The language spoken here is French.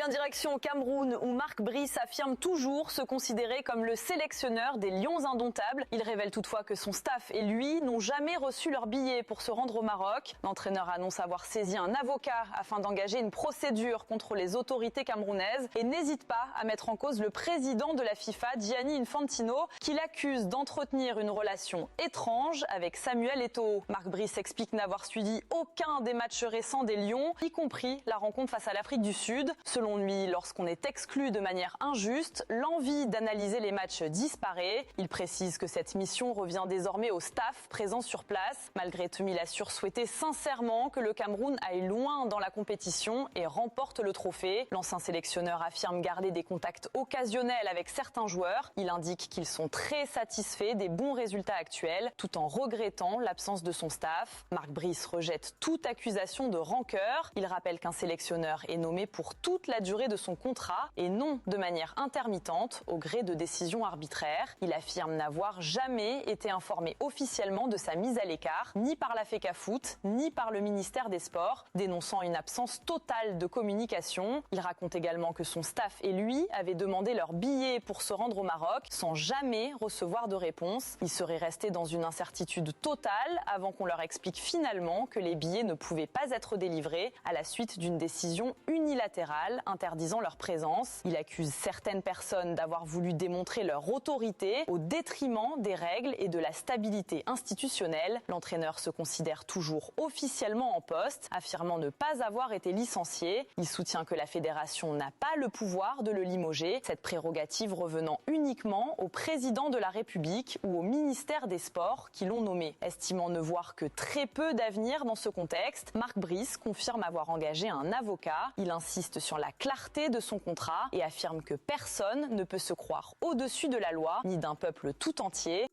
bien, direction au Cameroun où Marc Brice affirme toujours se considérer comme le sélectionneur des Lions indomptables. Il révèle toutefois que son staff et lui n'ont jamais reçu leur billet pour se rendre au Maroc. L'entraîneur annonce avoir saisi un avocat afin d'engager une procédure contre les autorités camerounaises et n'hésite pas à mettre en cause le président de la FIFA, Gianni Infantino, qui l'accuse d'entretenir une relation étrange avec Samuel Eto'o. Marc Brice explique n'avoir suivi aucun des matchs récents des Lions, y compris la rencontre face à l'Afrique du Sud. Selon lui, lorsqu'on est exclu de manière injuste, l'envie d'analyser les matchs disparaît. Il précise que cette mission revient désormais au staff présent sur place. Malgré tout, il assure souhaiter sincèrement que le Cameroun aille loin dans la compétition et remporte le trophée. L'ancien sélectionneur affirme garder des contacts occasionnels avec certains joueurs. Il indique qu'ils sont très satisfaits des bons résultats actuels, tout en regrettant l'absence de son staff. Marc Brice rejette toute accusation de rancœur. Il rappelle qu'un sélectionneur est nommé pour toute la durée de son contrat et non de manière intermittente au gré de décisions arbitraires. Il affirme n'avoir jamais été informé officiellement de sa mise à l'écart, ni par la FECAFOOT, ni par le ministère des Sports, dénonçant une absence totale de communication. Il raconte également que son staff et lui avaient demandé leur billet pour se rendre au Maroc sans jamais recevoir de réponse. Ils seraient restés dans une incertitude totale avant qu'on leur explique finalement que les billets ne pouvaient pas être délivrés à la suite d'une décision unilatérale interdisant leur présence. Il accuse certaines personnes d'avoir voulu démontrer leur autorité au détriment des règles et de la stabilité institutionnelle. L'entraîneur se considère toujours officiellement en poste, affirmant ne pas avoir été licencié. Il soutient que la fédération n'a pas le pouvoir de le limoger, cette prérogative revenant uniquement au président de la République ou au ministère des Sports qui l'ont nommé. Estimant ne voir que très peu d'avenir dans ce contexte, Marc Brice confirme avoir engagé un avocat. Il insiste sur la clarté de son contrat et affirme que personne ne peut se croire au-dessus de la loi ni d'un peuple tout entier.